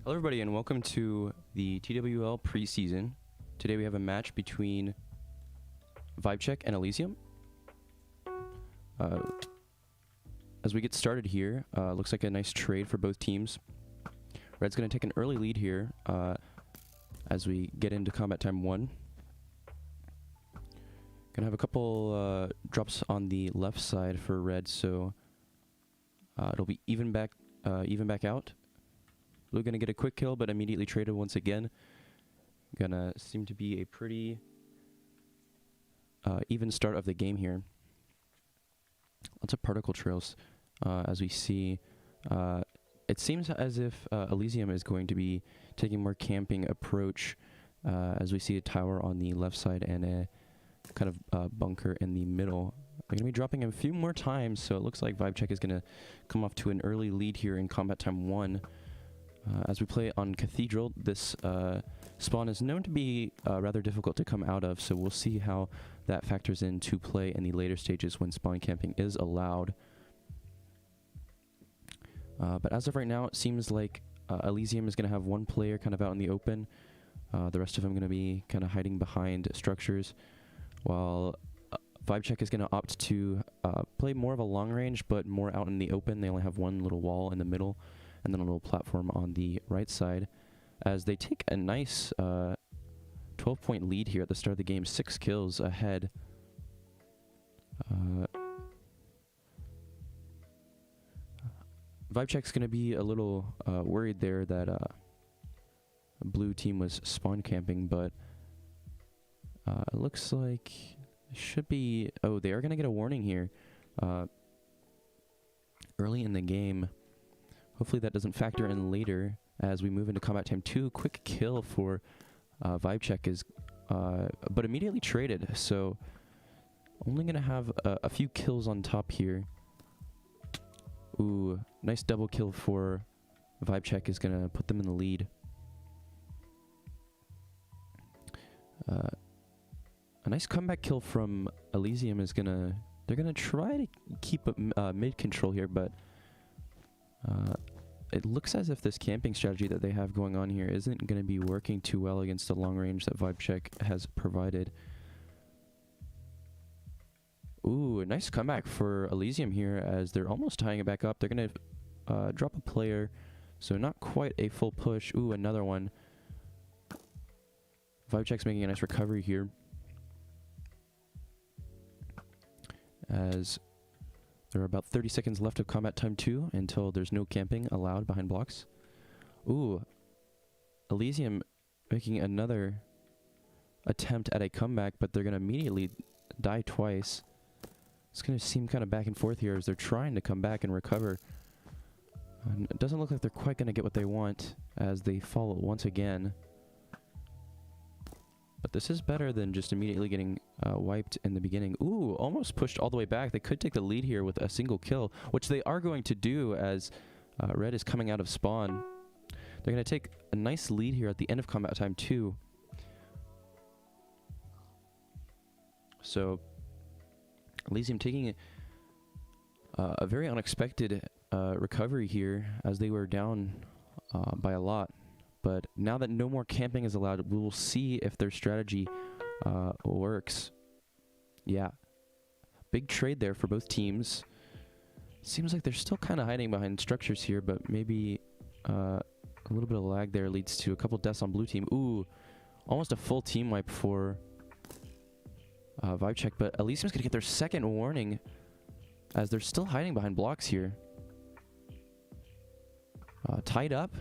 Hello everybody and welcome to the TWL preseason. Today we have a match between VIBECHECK and Elysium. As we get started here, looks like a nice trade for both teams. Red's going to take an early lead here as we get into combat time 1. Gonna have a couple drops on the left side for Red, so it'll be even back out. Blue gonna get a quick kill, but immediately traded once again. Gonna seem to be a pretty even start of the game here. Lots of particle trails, as we see. It seems as if Elysium is going to be taking more camping approach, as we see a tower on the left side and a kind of bunker in the middle. We're gonna be dropping him a few more times, so it looks like VIBECHECK is gonna come off to an early lead here in combat time 1. As we play on Cathedral, this spawn is known to be rather difficult to come out of, so we'll see how that factors into play in the later stages when spawn camping is allowed. But as of right now, it seems like Elysium is going to have one player kind of out in the open. The rest of them going to be kind of hiding behind structures, while VIBECHECK is going to opt to play more of a long range, but more out in the open. They only have one little wall in the middle, and then a little platform on the right side, as they take a nice 12-point lead here at the start of the game, 6 kills ahead. VIBECHECK's going to be a little worried there that blue team was spawn camping, but it looks like it should be... Oh, they are going to get a warning here early in the game. Hopefully that doesn't factor in later as we move into combat time 2. Quick kill for VIBECHECK is, but immediately traded. So only gonna have a few kills on top here. Ooh, nice double kill for VIBECHECK is gonna put them in the lead. A nice comeback kill from Elysium is gonna... They're gonna try to keep mid control here, but it looks as if this camping strategy that they have going on here isn't going to be working too well against the long range that VIBECHECK has provided. Ooh, a nice comeback for Elysium here as they're almost tying it back up. They're going to drop a player, so not quite a full push. Ooh, another one. VIBECHECK's making a nice recovery here, as there are about 30 seconds left of combat time 2 until there's no camping allowed behind blocks. Ooh, Elysium making another attempt at a comeback, but they're going to immediately die twice. It's going to seem kind of back and forth here as they're trying to come back and recover. And it doesn't look like they're quite going to get what they want as they fall once again. But this is better than just immediately getting wiped in the beginning. Ooh, almost pushed all the way back. They could take the lead here with a single kill, which they are going to do as Red is coming out of spawn. They're going to take a nice lead here at the end of combat time 2. So Elysium taking a very unexpected recovery here as they were down by a lot. But now that no more camping is allowed, we will see if their strategy works. Yeah. Big trade there for both teams. Seems like they're still kind of hiding behind structures here, but maybe a little bit of lag there leads to a couple deaths on blue team. Ooh, almost a full team wipe for VIBECHECK, but Elysium's going to get their second warning as they're still hiding behind blocks here. Tied up.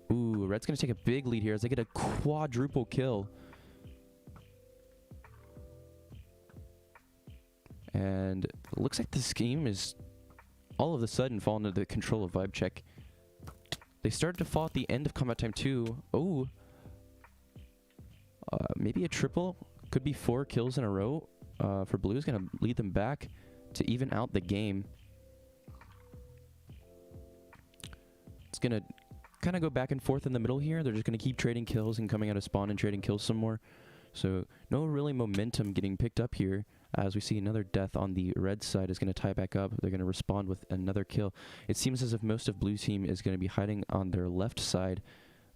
Ooh, Red's going to take a big lead here as they get a quadruple kill. And it looks like this game is all of a sudden falling into the control of VIBECHECK. They started to fall at the end of combat time 2. Oh, maybe a triple. Could be 4 kills in a row for Blue. Is going to lead them back to even out the game. It's going to kind of go back and forth in the middle here. They're just going to keep trading kills and coming out of spawn and trading kills some more. So no really momentum getting picked up here as we see another death on the red side is going to tie back up. They're going to respond with another kill. It seems as if most of blue team is going to be hiding on their left side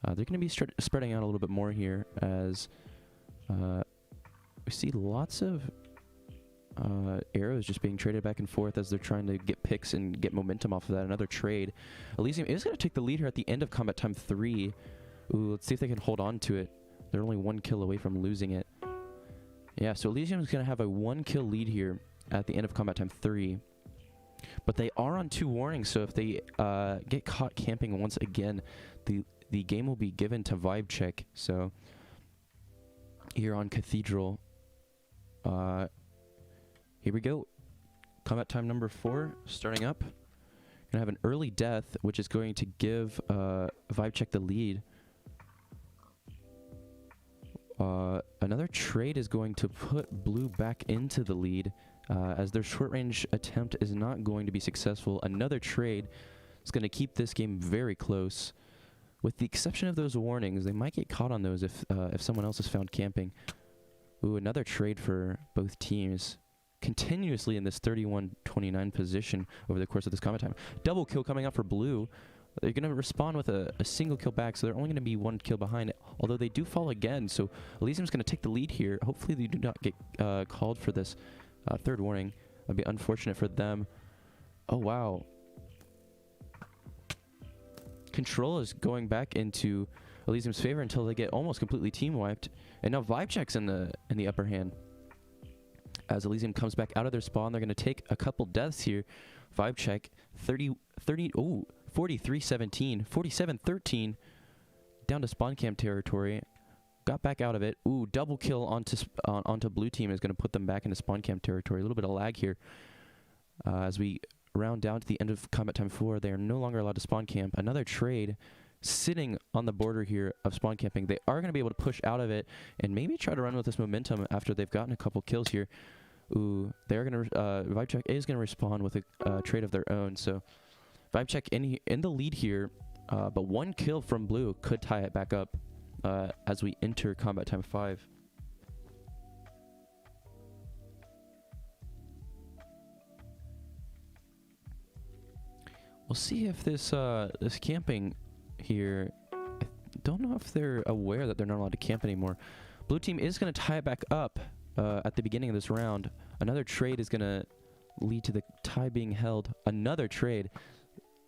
They're going to be spreading out a little bit more here as we see lots of arrows just being traded back and forth as they're trying to get picks and get momentum off of that. Another trade. Elysium is going to take the lead here at the end of combat time 3. Ooh, let's see if they can hold on to it. They're only 1 kill away from losing it. Yeah, so Elysium is going to have a 1 kill lead here at the end of combat time 3. But they are on 2 warnings, so if they get caught camping once again, the game will be given to VIBECHECK. So here on Cathedral, here we go. Combat time number 4 starting up. Gonna have an early death, which is going to give VIBECHECK the lead. Another trade is going to put blue back into the lead, as their short range attempt is not going to be successful. Another trade is going to keep this game very close. With the exception of those warnings, they might get caught on those if someone else is found camping. Ooh, another trade for both teams. Continuously in this 31-29 position over the course of this combat time. Double kill coming out for blue. They're going to respond with a single kill back, so they're only going to be 1 kill behind, although they do fall again. So Elysium's going to take the lead here. Hopefully they do not get called for this third warning. That'd be unfortunate for them. Oh, wow. Control is going back into Elysium's favor until they get almost completely team wiped. And now VIBECHECK's in the upper hand. As Elysium comes back out of their spawn, they're going to take a couple deaths here. VIBECHECK 43-17, 47-13, down to spawn camp territory. Got back out of it. Ooh, double kill onto blue team is going to put them back into spawn camp territory. A little bit of lag here. As we round down to the end of combat time 4, they are no longer allowed to spawn camp. Another trade sitting on the border here of spawn camping. They are going to be able to push out of it and maybe try to run with this momentum after they've gotten a couple kills here. Ooh, they're going to VIBECHECK is going to respond with a trade of their own. So VIBECHECK in the lead here, but 1 kill from blue could tie it back up as we enter combat time 5. We'll see if this this camping here, I don't know if they're aware that they're not allowed to camp anymore. Blue team is going to tie it back up at the beginning of this round. Another trade is going to lead to the tie being held. Another trade.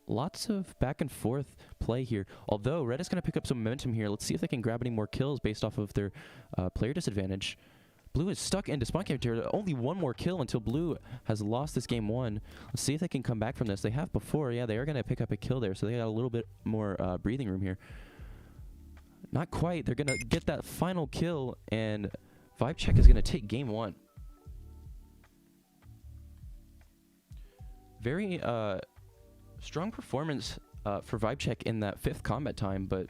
Lots of back and forth play here. Although red is going to pick up some momentum here. Let's see if they can grab any more kills based off of their player disadvantage. Blue is stuck into spawn camp territory. Only 1 more kill until blue has lost this game 1. Let's see if they can come back from this. They have before. Yeah, they are going to pick up a kill there, so they got a little bit more breathing room here. Not quite. They're going to get that final kill, and VIBECHECK is going to take game 1. Very strong performance for VIBECHECK in that 5th combat time, but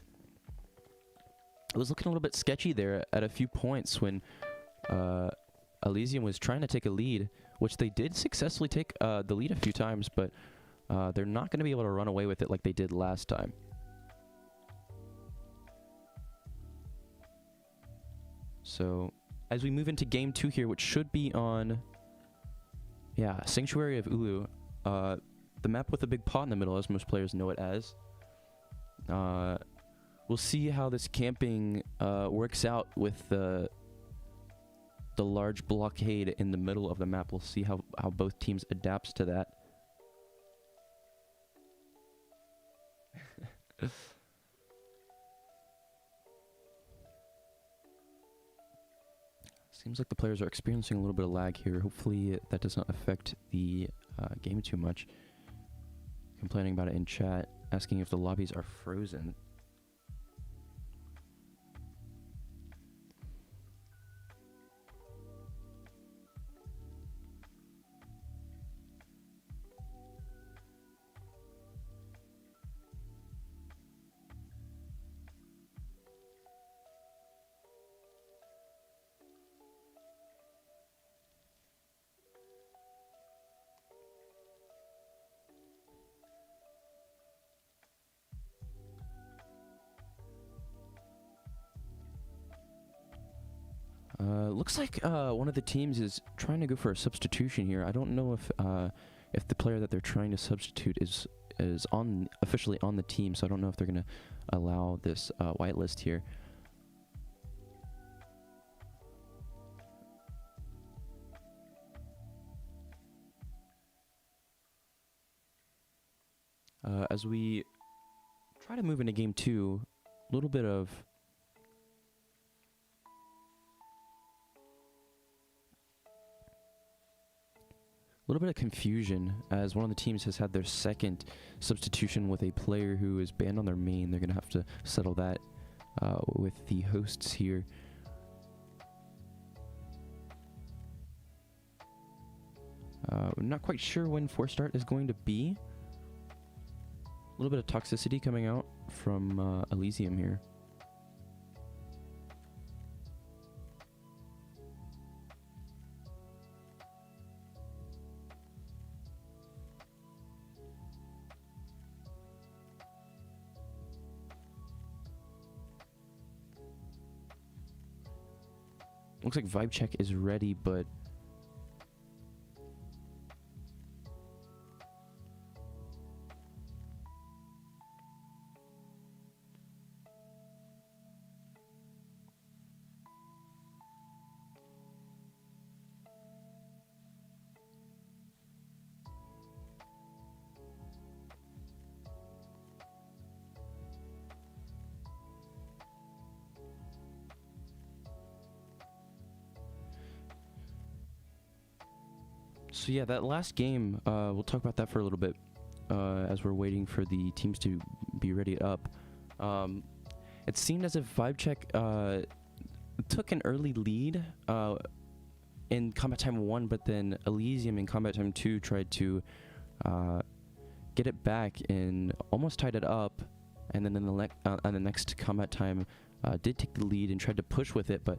it was looking a little bit sketchy there at a few points when Elysium was trying to take a lead, which they did successfully take the lead a few times, but they're not going to be able to run away with it like they did last time. So as we move into game 2 here, which should be on, yeah, Sanctuary of Ulu, the map with the big pot in the middle, as most players know it as. We'll see how this camping works out with the large blockade in the middle of the map. We'll see how both teams adapts to that. Seems like the players are experiencing a little bit of lag here. Hopefully that does not affect the game too much. Complaining about it in chat, asking if the lobbies are frozen. Looks like one of the teams is trying to go for a substitution here. I don't know if the player that they're trying to substitute is is officially on the team, so I don't know if they're going to allow this whitelist here. As we try to move into game 2, a little bit of confusion, as one of the teams has had their second substitution with a player who is banned on their main. They're going to have to settle that with the hosts here. I'm not quite sure when force start is going to be. A little bit of toxicity coming out from Elysium here. Looks like VIBECHECK is ready, but so yeah, that last game, we'll talk about that for a little bit as we're waiting for the teams to be ready up. It seemed as if VIBECHECK took an early lead in Combat Time 1, but then Elysium in Combat Time 2 tried to get it back and almost tied it up, and then in the next Combat Time did take the lead and tried to push with it, but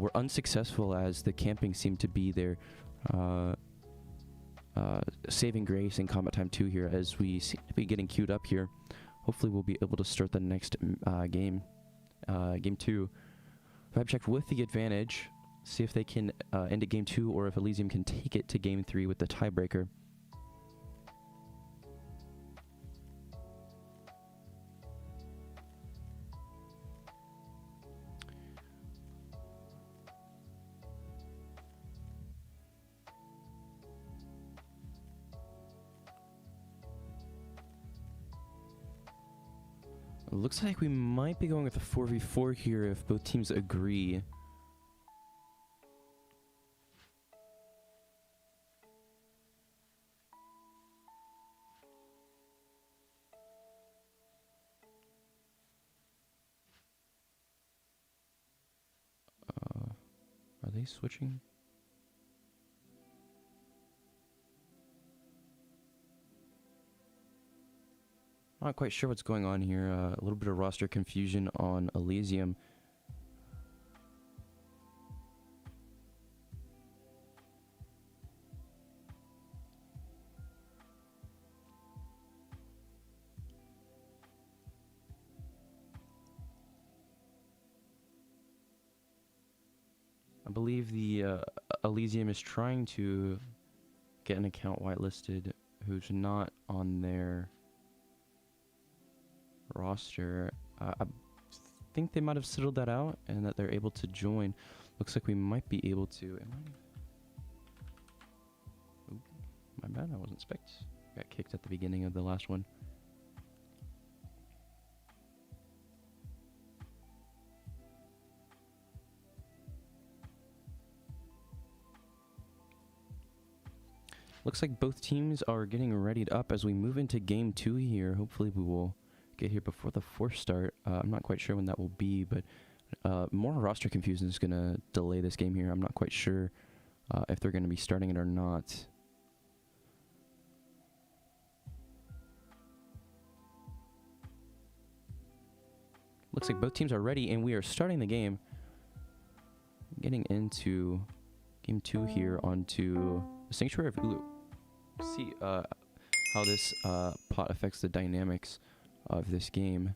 were unsuccessful as the camping seemed to be their saving grace in Combat Time 2 here, as we seem to be getting queued up here. Hopefully we'll be able to start the next game, game 2. VIBECHECK with the advantage. See if they can end at game 2, or if Elysium can take it to game 3 with the tiebreaker. Looks like we might be going with a 4v4 here if both teams agree. Are they switching? Not quite sure what's going on here. A little bit of roster confusion on Elysium. I believe the Elysium is trying to get an account whitelisted who's not on their roster. I think they might have settled that out and that they're able to join. Looks like we might be able to. Ooh, my bad, I wasn't expect. Got kicked at the beginning of the last one. Looks like both teams are getting readied up as we move into game 2 here. Hopefully we will get here before the force start. I'm not quite sure when that will be, but more roster confusion is going to delay this game here. I'm not quite sure if they're going to be starting it or not. Looks like both teams are ready, and we are starting the game. Getting into game 2 here onto the Sanctuary of Ulu. See how this pot affects the dynamics of this game.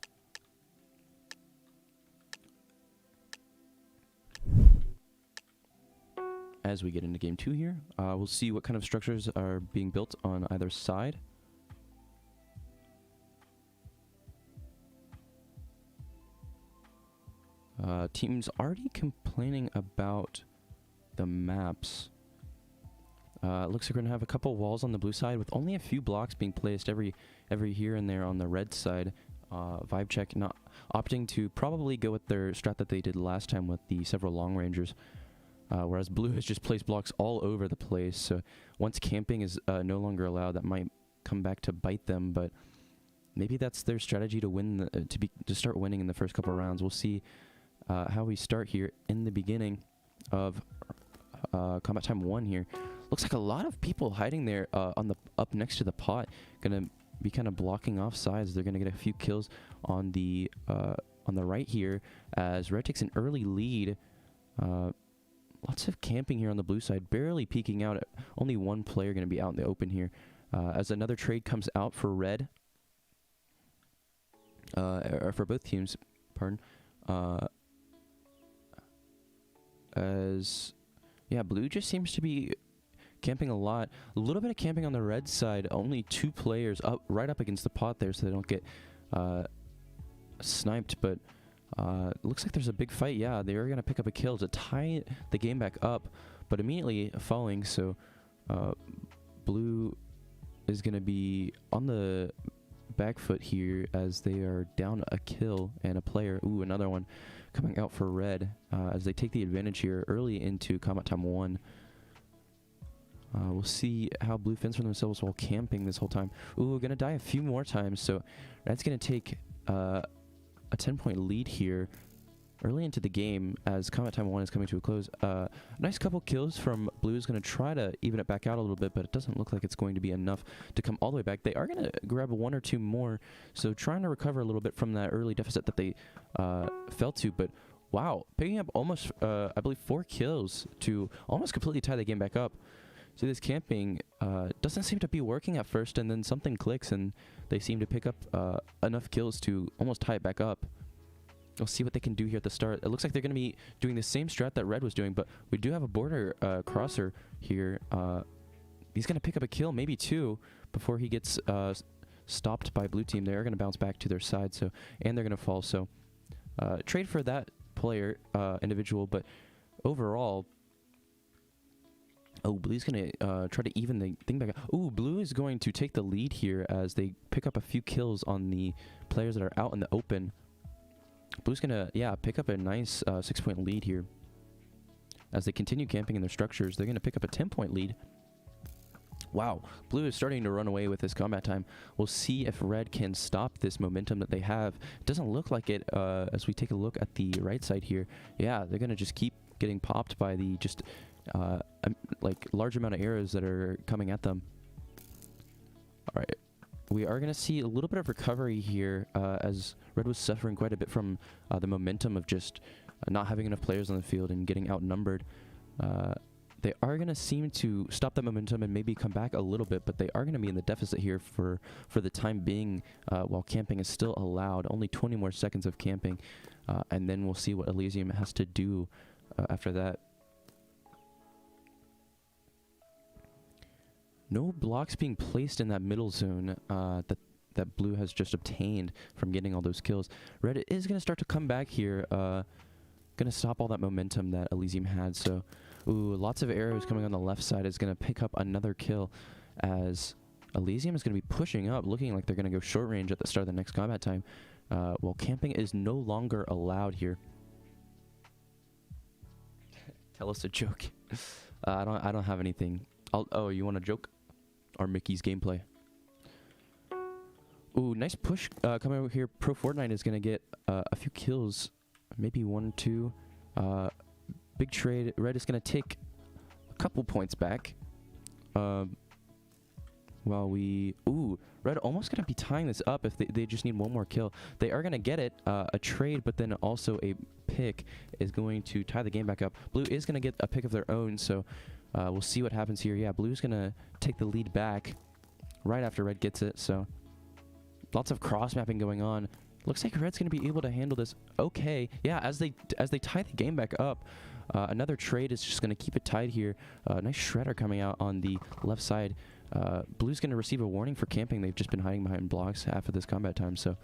As we get into game 2 here, we'll see what kind of structures are being built on either side. Teams already complaining about the maps. Looks like we're gonna have a couple walls on the blue side with only a few blocks being placed every here and there on the red side. VIBECHECK not opting to probably go with their strat that they did last time with the several long rangers, whereas blue has just placed blocks all over the place. So once camping is no longer allowed, that might come back to bite them. But maybe that's their strategy to win, to start winning in the first couple of rounds. We'll see how we start here in the beginning of combat time 1 here. Looks like a lot of people hiding there on the up next to the pot, gonna be kind of blocking off sides. They're gonna get a few kills on the right here as red takes an early lead. Lots of camping here on the blue side, barely peeking out. Only one player gonna be out in the open here as another trade comes out for red, or for both teams, pardon. As yeah, blue just seems to be camping a lot. A little bit of camping on the red side. Only 2 players right up against the pot there, so they don't get sniped. But looks like there's a big fight. Yeah, they are gonna pick up a kill to tie the game back up, but immediately falling. So blue is gonna be on the back foot here as they are down a kill and a player. Ooh, another one coming out for red as they take the advantage here early into combat time 1. We'll see how blue fends for themselves while camping this whole time. Ooh, gonna die a few more times, so that's gonna take a 10-point lead here early into the game as combat time 1 is coming to a close. Nice couple kills from blue is gonna try to even it back out a little bit, but it doesn't look like it's going to be enough to come all the way back. They are gonna grab 1 or 2 more, so trying to recover a little bit from that early deficit that they fell to. But wow, picking up almost I believe 4 kills to almost completely tie the game back up. So this camping doesn't seem to be working at first, and then something clicks and they seem to pick up enough kills to almost tie it back up. We'll see what they can do here at the start. It looks like they're going to be doing the same strat that red was doing, but we do have a border crosser here. He's going to pick up a kill, maybe 2, before he gets stopped by blue team. They are going to bounce back to their side, so and they're going to fall. So trade for that player, individual, but overall, oh, blue's going to try to even the thing back up. Ooh, blue is going to take the lead here as they pick up a few kills on the players that are out in the open. Blue's going to, yeah, pick up a nice 6-point lead here. As they continue camping in their structures, they're going to pick up a 10-point lead. Wow, blue is starting to run away with this combat time. We'll see if red can stop this momentum that they have. It doesn't look like it as we take a look at the right side here. Yeah, they're going to just keep getting popped by the just like large amount of arrows that are coming at them. All right. We are going to see a little bit of recovery here as red was suffering quite a bit from the momentum of just not having enough players on the field and getting outnumbered. They are going to seem to stop that momentum and maybe come back a little bit, but they are going to be in the deficit here for the time being while camping is still allowed. Only 20 more seconds of camping, and then we'll see what Elysium has to do after that. No blocks being placed in that middle zone that blue has just obtained from getting all those kills. Red is going to start to come back here. Going to stop all that momentum that Elysium had. So, ooh, lots of arrows coming on the left side is going to pick up another kill as Elysium is going to be pushing up, looking like they're going to go short range at the start of the next combat time. While camping is no longer allowed here. Tell us a joke. I don't have anything. Oh, you want a joke? Or Mickey's gameplay. Ooh, nice push coming over here. Pro Fortnite is going to get a few kills. Maybe 1 or 2. Big trade. Red is going to take a couple points back. While we... Ooh, red almost going to be tying this up if they just need 1 more kill. They are going to get it. A trade, but then also a pick is going to tie the game back up. Blue is going to get a pick of their own, so... we'll see what happens here. Yeah, blue's going to take the lead back right after red gets it. So lots of cross mapping going on. Looks like red's going to be able to handle this okay. Yeah, as they tie the game back up, another trade is just going to keep it tied here. Nice shredder coming out on the left side. Blue's going to receive a warning for camping. They've just been hiding behind blocks half of this combat time. So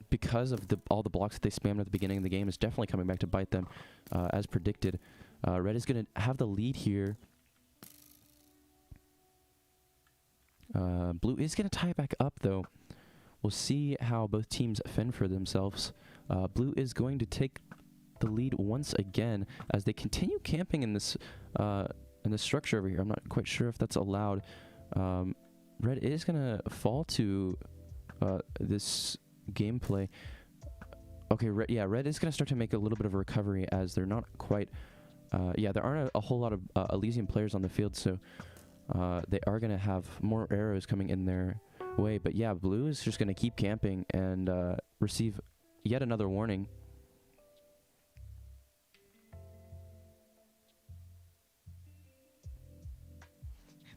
because of all the blocks that they spammed at the beginning of the game, is definitely coming back to bite them, as predicted. Red is going to have the lead here. Blue is going to tie it back up, though. We'll see how both teams fend for themselves. Blue is going to take the lead once again as they continue camping in this structure over here. I'm not quite sure if that's allowed. Red is going to fall to this gameplay. Okay, Red is going to start to make a little bit of a recovery as they're not quite... there aren't a whole lot of Elysium players on the field, so they are going to have more arrows coming in their way. But yeah, Blue is just going to keep camping and receive yet another warning.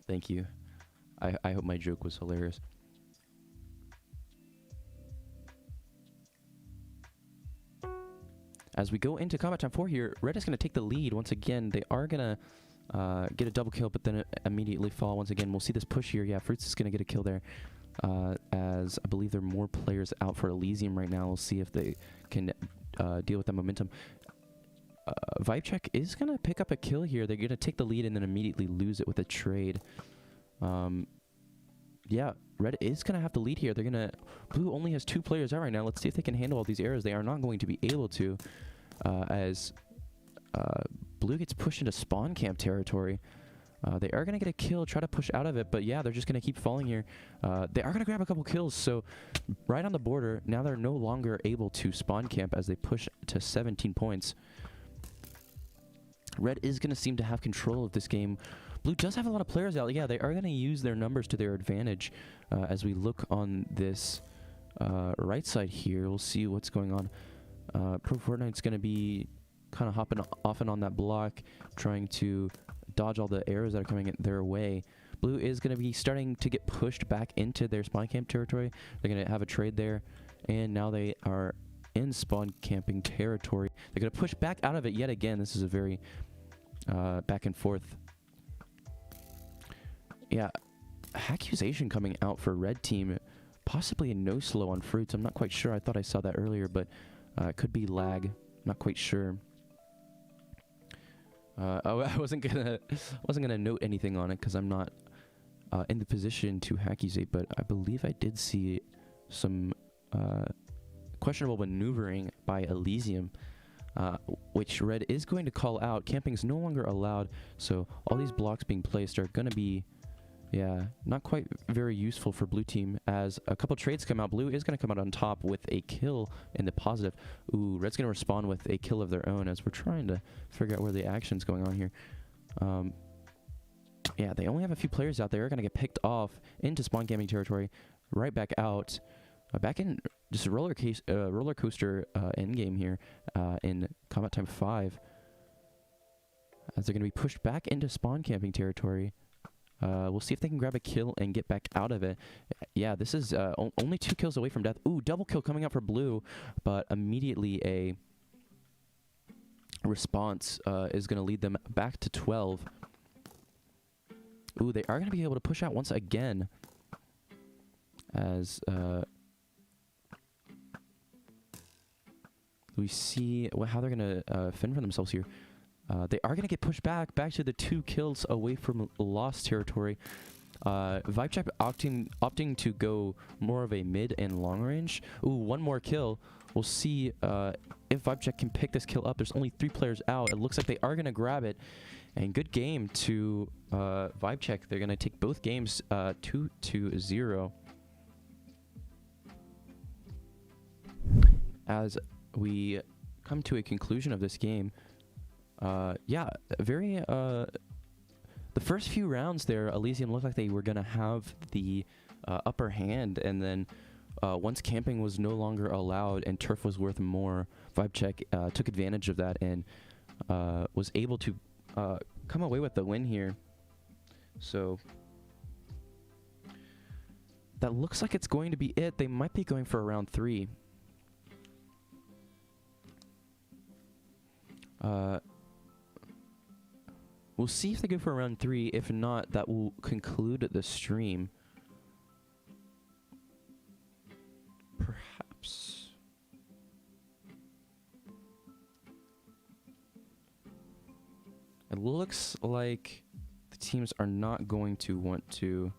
Thank you. I hope my joke was hilarious. As we go into combat time 4 here, Red is going to take the lead once again. They are going to get a double kill, but then immediately fall once again. We'll see this push here. Yeah, Fruits is going to get a kill there. As I believe there are more players out for Elysium right now. We'll see if they can deal with that momentum. VIBECHECK is going to pick up a kill here. They're going to take the lead and then immediately lose it with a trade. Yeah, Red is going to have the lead here. Blue only has 2 players out right now. Let's see if they can handle all these arrows. They are not going to be able to, as Blue gets pushed into spawn camp territory. They are going to get a kill, try to push out of it, but yeah, they're just going to keep falling here. They are going to grab a couple kills, so right on the border, now they're no longer able to spawn camp as they push to 17 points. Red is going to seem to have control of this game. Blue does have a lot of players out. Yeah, they are going to use their numbers to their advantage. As we look on this right side here, we'll see what's going on. Pro Fortnite's going to be kind of hopping off and on that block, trying to dodge all the arrows that are coming their way. Blue is going to be starting to get pushed back into their spawn camp territory. They're going to have a trade there, and now they are in spawn camping territory. They're going to push back out of it yet again. This is a very back and forth. Yeah, accusation coming out for Red Team. Possibly a no slow on Fruits. I'm not quite sure. I thought I saw that earlier, but it could be lag. Not quite sure. I wasn't gonna note anything on it because I'm not in the position to accusate, but I believe I did see some questionable maneuvering by Elysium, which Red is going to call out. Camping is no longer allowed, so all these blocks being placed are going to be, yeah, not quite very useful for Blue Team. As a couple trades come out, Blue is going to come out on top with a kill in the positive. Ooh, Red's going to respond with a kill of their own as we're trying to figure out where the action's going on here. Yeah, they only have a few players out there. They're going to get picked off into spawn camping territory, right back out. Back in just a roller coaster endgame here in Combat Time 5. As they're going to be pushed back into spawn camping territory. We'll see if they can grab a kill and get back out of it. Yeah, this is only 2 kills away from death. Ooh, double kill coming out for Blue, but immediately a response is going to lead them back to 12. Ooh, they are going to be able to push out once again. As we see how they're going to fend for themselves here. They are going to get pushed back to the 2 kills away from lost territory. VIBECHECK opting to go more of a mid and long range. Ooh, 1 more kill. We'll see if VIBECHECK can pick this kill up. There's only 3 players out. It looks like they are going to grab it. And good game to VIBECHECK. They're going to take both games 2-0. As we come to a conclusion of this game, yeah, very, the first few rounds there, Elysium looked like they were going to have the upper hand, and then once camping was no longer allowed and turf was worth more, VIBECHECK took advantage of that and was able to come away with the win here. So that looks like it's going to be it. They might be going for a round 3. We'll see if they go for round 3. If not, that will conclude the stream. Perhaps. It looks like the teams are not going to want to...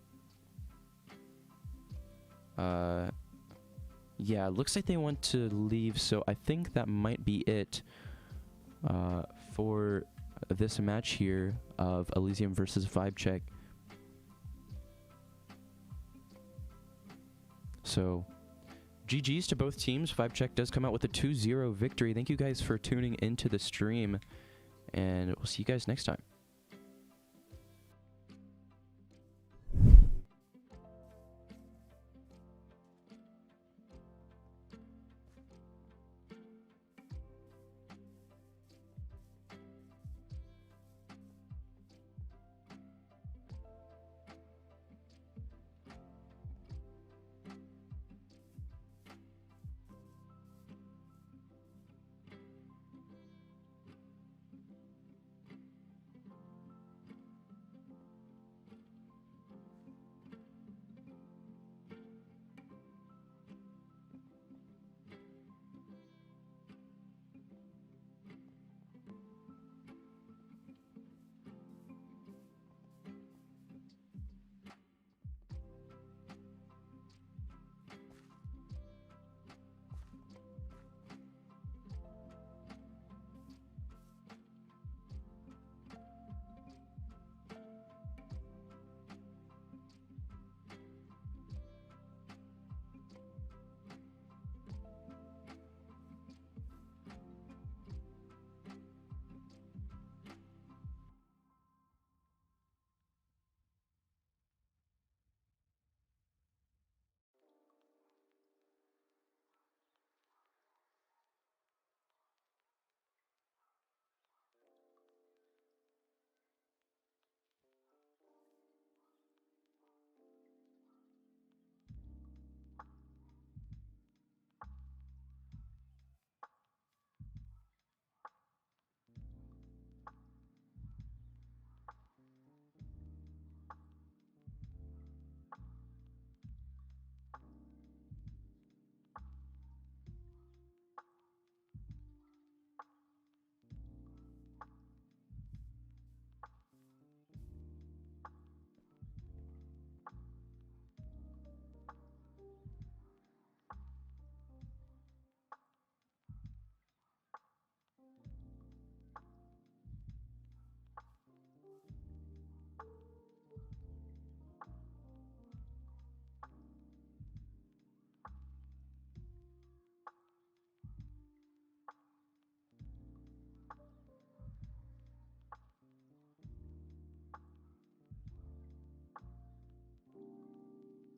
yeah, it looks like they want to leave, so I think that might be it for this match here of Elysium versus VIBECHECK. So, GG's to both teams. VIBECHECK does come out with a 2-0 victory. Thank you guys for tuning into the stream, and we'll see you guys next time.